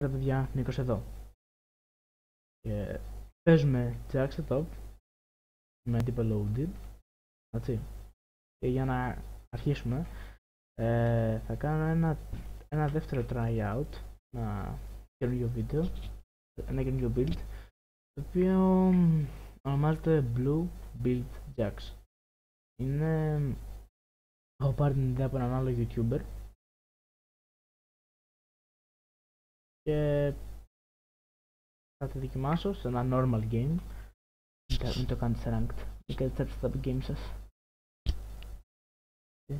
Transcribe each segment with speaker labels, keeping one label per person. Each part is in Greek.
Speaker 1: Ρε παιδιά, Νίκος εδώ. Και παίζουμε Jackstop με Deep έτσι. Και για να αρχίσουμε θα κάνω ένα δεύτερο tryout, ένα καινούργιο βίντεο, ένα καινούργιο build, το οποίο ονομάζεται Blue Build Jax. Έχω πάρει την ιδέα από έναν άλλο YouTuber και θα τη δοκιμάσω σε ένα normal game. Μην το κάνετε σε ranked, μην κάνετε τα game σας. Τι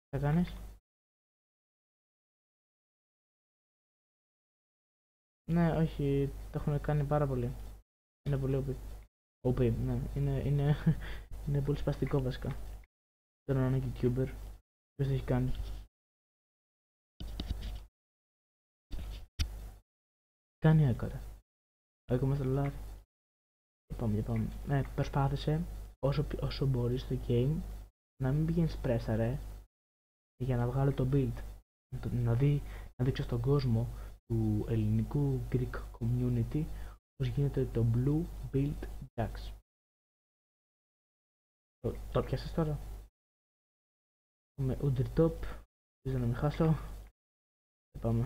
Speaker 1: θα κάνεις? Ναι, όχι, το έχουν κάνει πάρα πολύ. Είναι πολύ OP, ναι, είναι πολύ σπαστικό βασικά. Θέλω να είναι YouTuber, ποιος το έχει κάνει. Κάνει έκορα. Ακόμα στο λάρι. Πάμε. Ναι, προσπάθησε όσο μπορείς στο game να μην πηγαίνεις πρέσα ρε, για να βγάλω το build. Να δείξω στον κόσμο του ελληνικού Greek community πώς γίνεται το Blue Build Jax. Το πιάσες τώρα? Με Undertop, ελπίζω να μην χάσω. Και πάμε.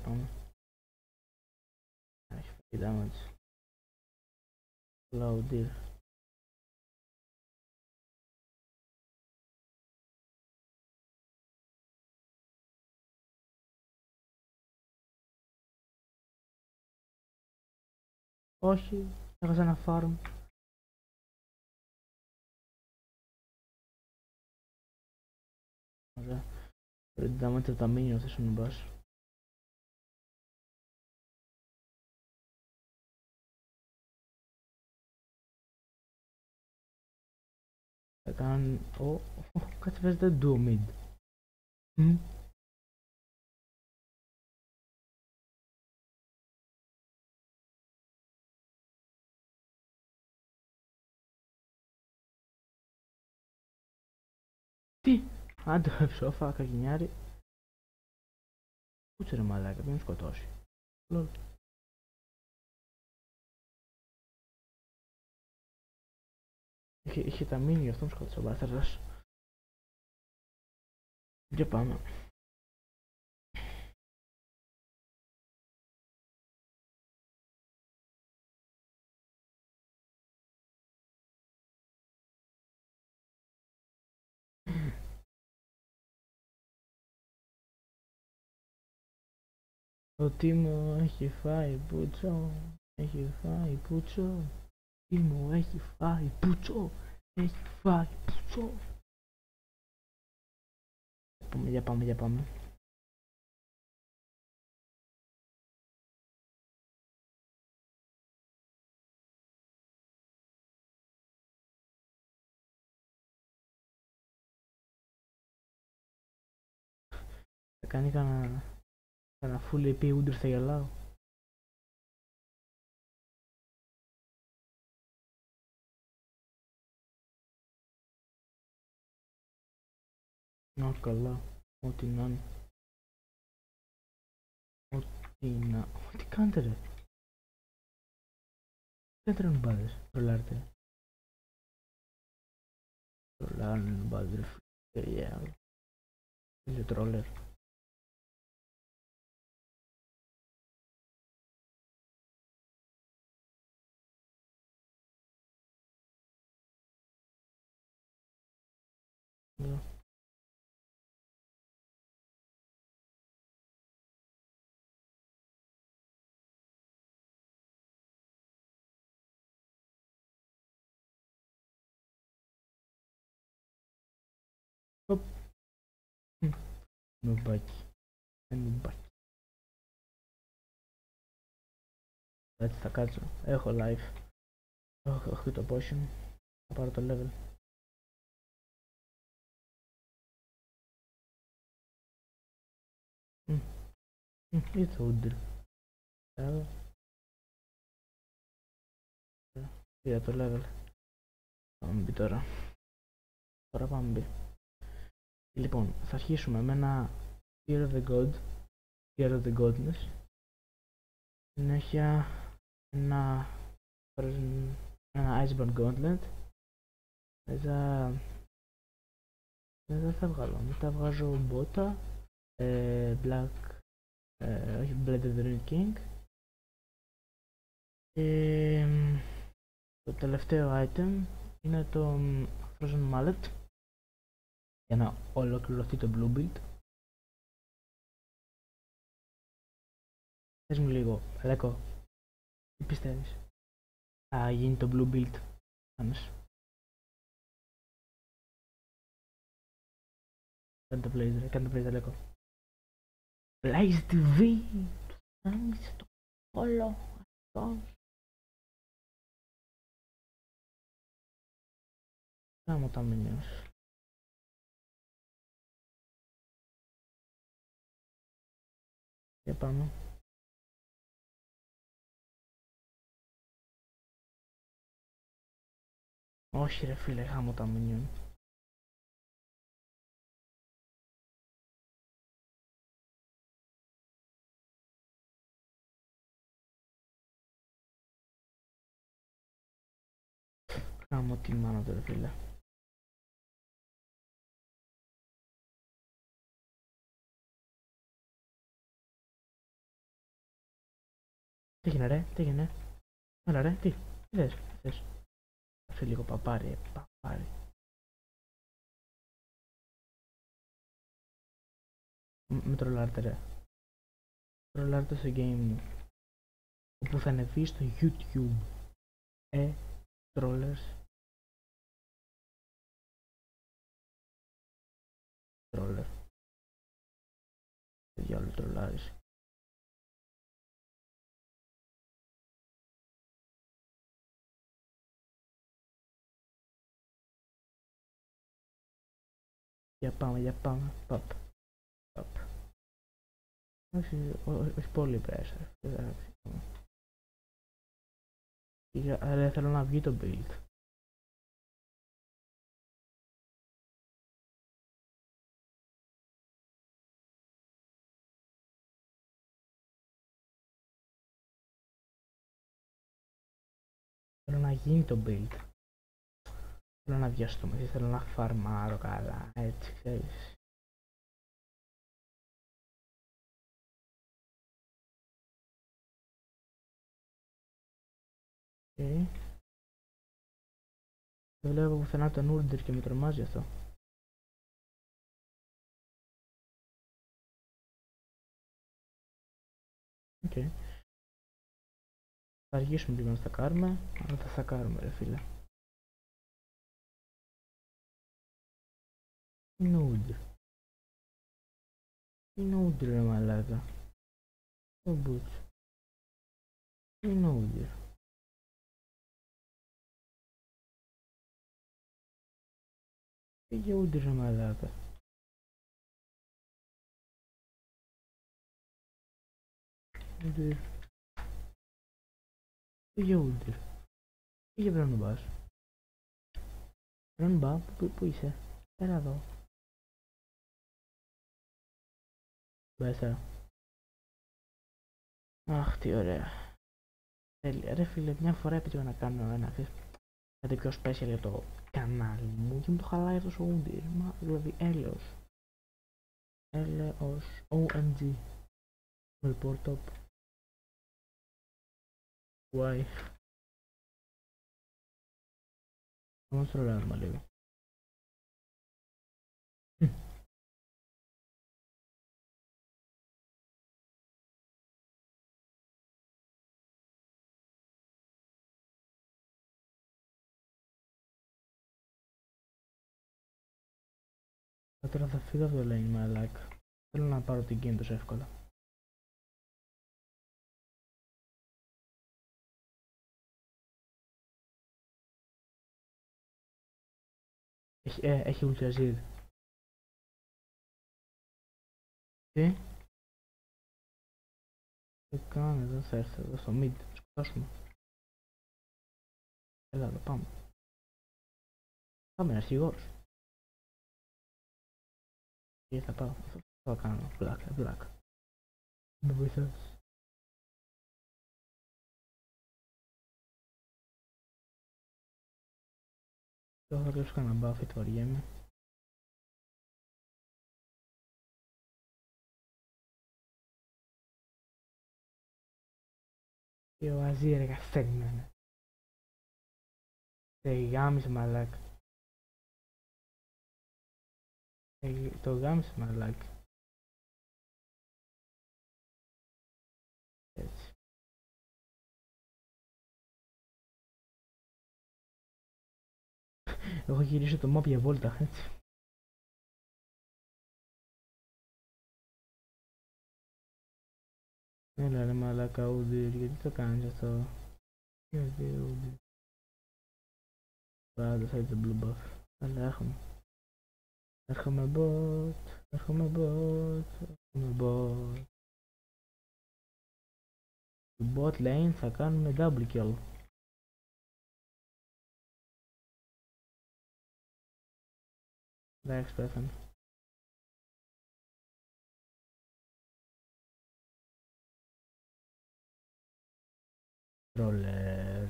Speaker 1: Πάμε. Έχει φάει damage. Low deal. Όχι, έχασα ένα farm. Ωραία. Πρέπει να damage από τα minions θες να μπας. Θα κάνουν... Κάτσε παίζεται duo mid. Τι! Άντε ψόφα, κακινιάρι. Πούτσε ρε μαλάκα, μην σκοτώσει. Λολ. Είχε τα μήνυ, αυτό μου σκότωσε ο μπάσταρδας. Και πάμε. Ο Τίμο έχει φάει πούτσο. Έχει φάει πούτσο. Τίμο έχει φάει πούτσο. Έχει φάει πούτσο. Για πάμε. Θα κάνει κανένα full AP Ούντρ, θα γελάω. Να καλά, ό,τι να είναι. Τι κάνετε ρε? Δεν τρώνε μπάδες, τρολάρετε. Τρολάρουν μπάδες ρε φίλε, είναι τρόλερ. Νουμπάκι. Νουμπάκι. Έτσι θα κάτσω. Έχω life. Έχω το potion. Θα πάρω το level. It's Ούντρ. Πήρα το level. Πάμε μπει τώρα. Τώρα πάμε μπει. Λοιπόν, θα αρχίσουμε με ένα Fear of the God, Fear of the Godness. Συνέχεια ένα Iceborne Gauntlet. Μετά θα βγάλω, μετά βγάζω Bota, Black, όχι Blade of the Ruined King. Το τελευταίο item είναι το Frozen Mallet για να ολοκληρωθεί το Blue Build. Πες μου λίγο, Λέκο, τι πιστεύεις? Θα γίνει το Blue Build άμεσα? Κάνε το Blaze, κάνε το Blaze, Λέκο. Blaze TV! Άνοιξε το όλο αυτό. Κάμω τα minions. Για πάμε. Όχι ρε φίλε, χάμω τα minion. Χάμω τη μάνα του ρε φίλε. Τι έγινε ρε, τι έγινε? Έλα ρε, τι θες, τι θες? Αφού λίγο παπάρι, παπάρι. Με τρολάρτε ρε. Τρολάρτε στο game μου. Όπου θα ανεβεί στο YouTube. Trollers. Troller. Τι διάλογο τρολάρεις? Για πάμε. Παπ. Όχι πολύ pressure. Αλλά θέλω να βγει το build. Θέλω να γίνει το build. Θέλω να βιαστούμε, θέλω να φαρμάρω καλά, έτσι ξέρεις. Δεν βλέπω πουθενά τον Urdir και με τρομάζει αυτό. Οκ. Θα αργήσουμε λίγο να στακάρουμε, αλλά θα στακάρουμε ρε φίλε. Είναι Urdir. Είναι Urdir ρε μαλάκα. Το boots. Είναι Urdir. Πήγε Urdir ρε μαλάκα. Urdir. Πήγε Urdir. Πήγε πρέπει να πας. Πρέπει να πάω, πού είσαι? Έλα εδώ. Μέσα. Αχ, τι ωραία. Τέλεια. Ρε φίλε, μια φορά έπρεπε να κάνω ένα κάτι πιο special για το κανάλι μου και μου το χαλάει αυτός ο Urdir. Μα δηλαδή έλεος. Έλεος. OMG. Report top. Why? Θα μας τρολάρουμε λίγο. Τώρα θα φύγω από το lane μαλάκα. Θέλω να πάρω την game τόσο εύκολα. Έχει Ultra Zed. Τι? Τι κάνει, δεν θα έρθει εδώ στο mid. Σκοτώσουμε. Έλα εδώ, πάμε. Πάμε, αρχηγός. Και θα πάω, αυτό θα κάνω, βλάκα. Με βοηθάς. Τώρα θα κλέψω κανένα μπάφ, γιατί βαριέμαι. Και ο Αζίρ καθένει. Γάμισε μαλάκα. Το γάμισε μαλάκα. Έτσι. Έχω γυρίσει το mob για βόλτα, έτσι. Έλα ρε μαλάκα Ούντιρ, γιατί το κάνεις αυτό? Γιατί Ούντιρ? Πάντα θα το blue buff. Αλλά έρχομαι bot. Το bot lane θα κάνουμε double kill. Εντάξει, πέθανε. Roller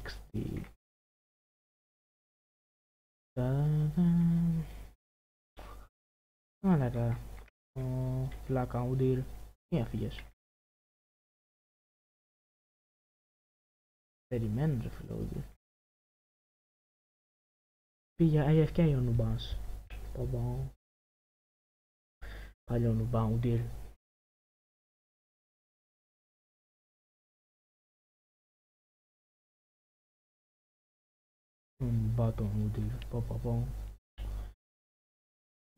Speaker 1: XD. Μαλάκα. Πλάκα Ούντιρ. Τι έφυγες? Περιμένω ρε φίλε Ούντιρ. Πήγε AFK ο νουμπάς. Παλιό νουμπά Ούντιρ. Νουμπά τον Ούντιρ.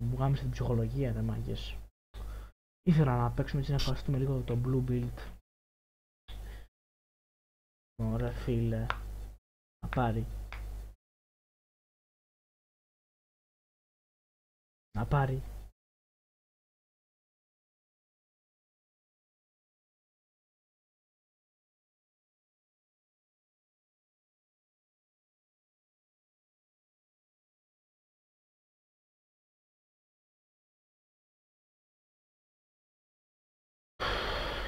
Speaker 1: Μου γάμισε την ψυχολογία ρε μάγκες. Ήθελα να παίξουμε έτσι να φαστούμε λίγο το blue build. Ωραία φίλε. Να πάρει. Να πάρει.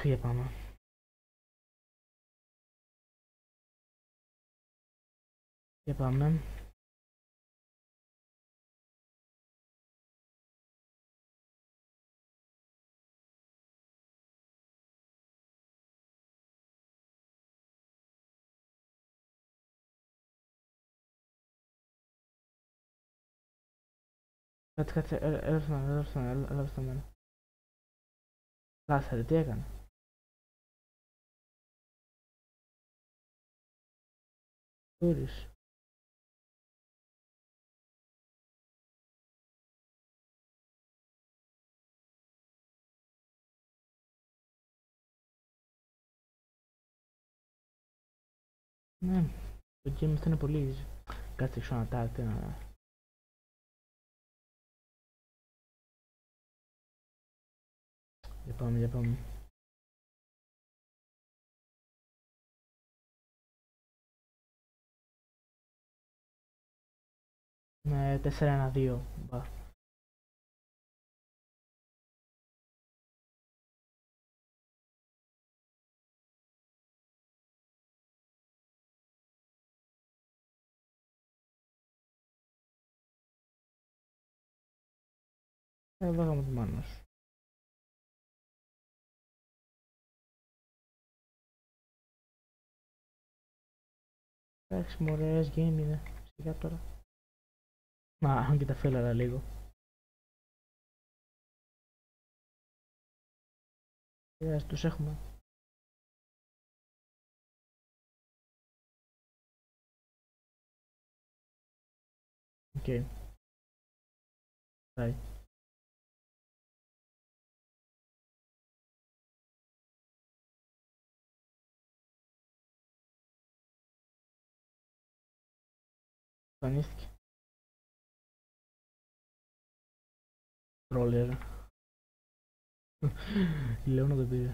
Speaker 1: Για πάμε. Για πάμε. Κάτσε, έλα στο μένα. Λάσαρε, τι έκανε? Τούρις. Ναι, το game αυτό είναι πολύ easy. Κάτσε ξανατάκτε να... Για πάμε. Ναι, 4-1-2. Μπα. Εδώ γάμω τη μάνα σου. Εντάξει μωρές, game είναι. Σιγά τώρα. Μα, αν και τα φέλαρα λίγο. Τους έχουμε. Οκ. Bye. Εμφανίστηκε. Ρόλερ. Η Λέωνα το πήρε.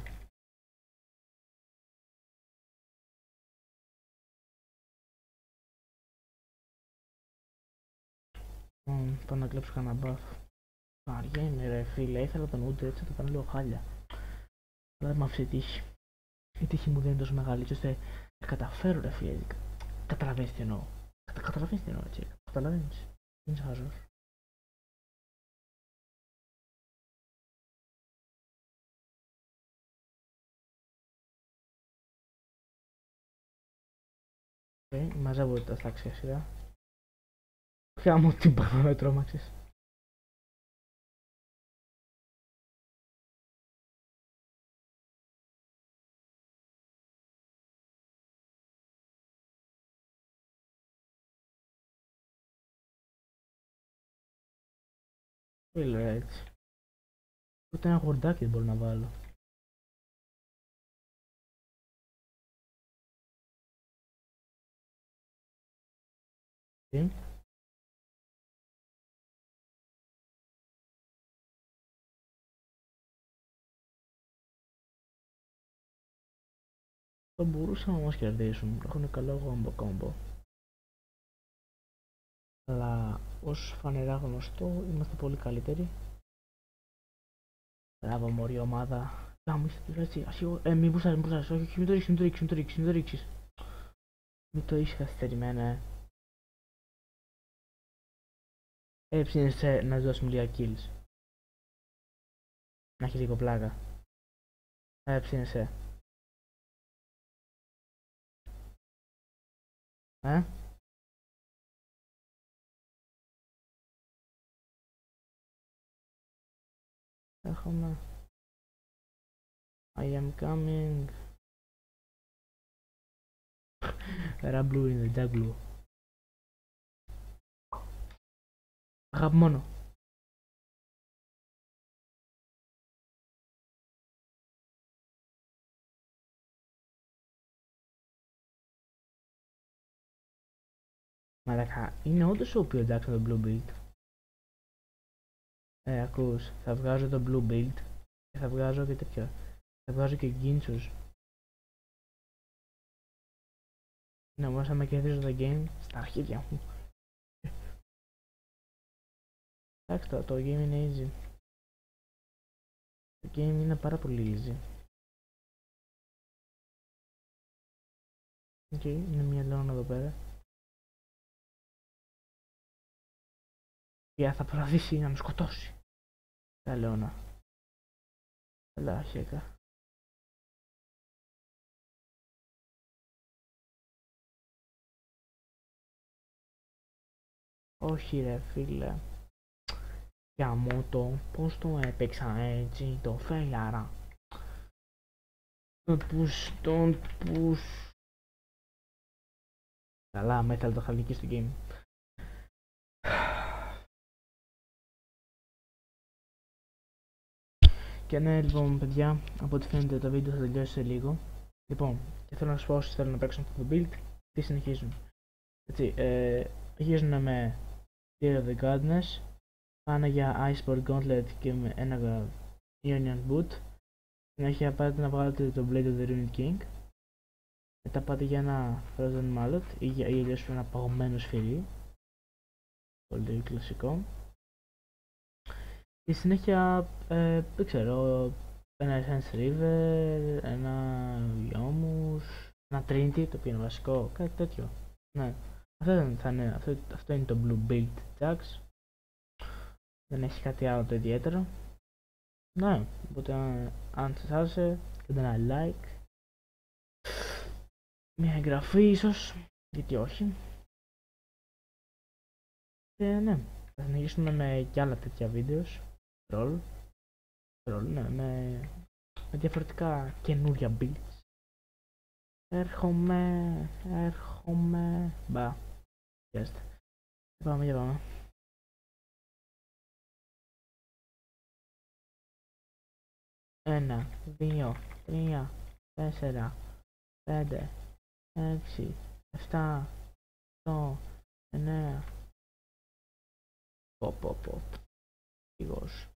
Speaker 1: Πάω να κλέψω κανένα buff. Αργένει ρε φίλε, ήθελα τον Ούντε έτσι, θα το κάνω λίγο χάλια. Αλλά δεν μ' άφησε η τύχη. Η τύχη μου δεν είναι τόσο μεγάλη, έτσι ώστε να καταφέρω ρε φίλε. Καταλαβαίνεις τι εννοώ. Καταλαβαίνεις τι εννοώ, έτσι. Καταλαβαίνεις. Δεν είσαι χαζός. Μαζεύω τα στάξια σειρά. Ποια μου την πάνω με τρόμαξες. Φίλε έτσι. Ούτε ένα γορντάκι δεν μπορώ να βάλω. Τι. Θα μπορούσαν να μας κερδίσουν. Έχουν καλό κόμπο. Αλλά ως φανερά γνωστό είμαστε πολύ καλύτεροι. Μπράβο μωρή ομάδα. Κάμου είστε τους έτσι. Μην μπουσάρεις. Όχι, μην το ρίξεις. Μην το είσαι καθυστερημένα. Ψήνεσαι να δώσουμε λίγα kills. Να έχει λίγο πλάκα. Ψήνεσαι. Έρχομαι. I am coming. Ραμπλού είναι, τζαγκλού. Αγαπημένο. Μαλάκα, είναι όντως ο οποίο Jackson το Blue Build. Ακούς, θα βγάζω το Blue Build και θα βγάζω και τέτοια. Θα βγάζω και γκίντσους. Να μπορούσα να κερδίζω τα game στα αρχίδια μου. Εντάξει, το game είναι easy. Το game είναι πάρα πολύ easy. Είναι μια λεώνα εδώ πέρα. Η οποία θα προσπαθήσει να με σκοτώσει. Τα λεώνα. Αλλά χέκα. Όχι ρε φίλε. Γαμώτο, πώς το έπαιξα έτσι, το φέιλαρα. Τον push. Καλά, με ήθελα το χαλική στο game. Και ναι, λοιπόν, παιδιά, από ό,τι φαίνεται το βίντεο θα τελειώσει σε λίγο. Λοιπόν, και θέλω να σας πω όσοι θέλουν να παίξουν αυτό το build, τι συνεχίζουν. Έτσι, αρχίζουν με Tear of the Goddess, πάνε για Iceborne Gauntlet και με ένα Union Boot. Συνέχεια πάτε να βγάλετε το Blade of the Ruined King. Μετά πάτε για ένα Frozen Mallet ή αλλιώς ένα παγωμένο σφυρί. Πολύ κλασικό. Και συνέχεια, δεν ξέρω, ένα Essence River, ένα Yomus, ένα Trinity, το οποίο είναι βασικό, κάτι τέτοιο. Ναι, αυτό είναι το Blue Build Jax. Δεν έχει κάτι άλλο το ιδιαίτερο. Ναι, οπότε αν σας άρεσε, κάντε ένα like. Μια εγγραφή ίσως, γιατί όχι. Και ναι, θα συνεχίσουμε με κι άλλα τέτοια βίντεο. Ναι, με διαφορετικά καινούρια builds. Έρχομαι. Μπα. Για πάμε. 1, 2, 3, 4, 5, 6, 7, 8, 9. Πω. Λίγος.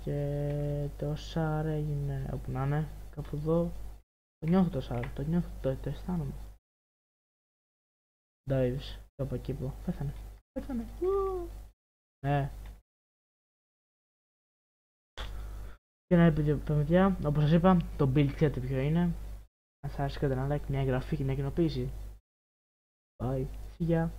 Speaker 1: Και το SAR έγινε όπου να είναι, κάπου εδώ. Το νιώθω το SAR, το αισθάνομαι. Dives, κάπου εκεί που πέθανε. Ναι. Και ένα παιδιά, όπως σας είπα, το build ξέρετε ποιο είναι. Αν σας άρεσε κάντε ένα like, μια εγγραφή και μια κοινοποίηση. Bye. See ya.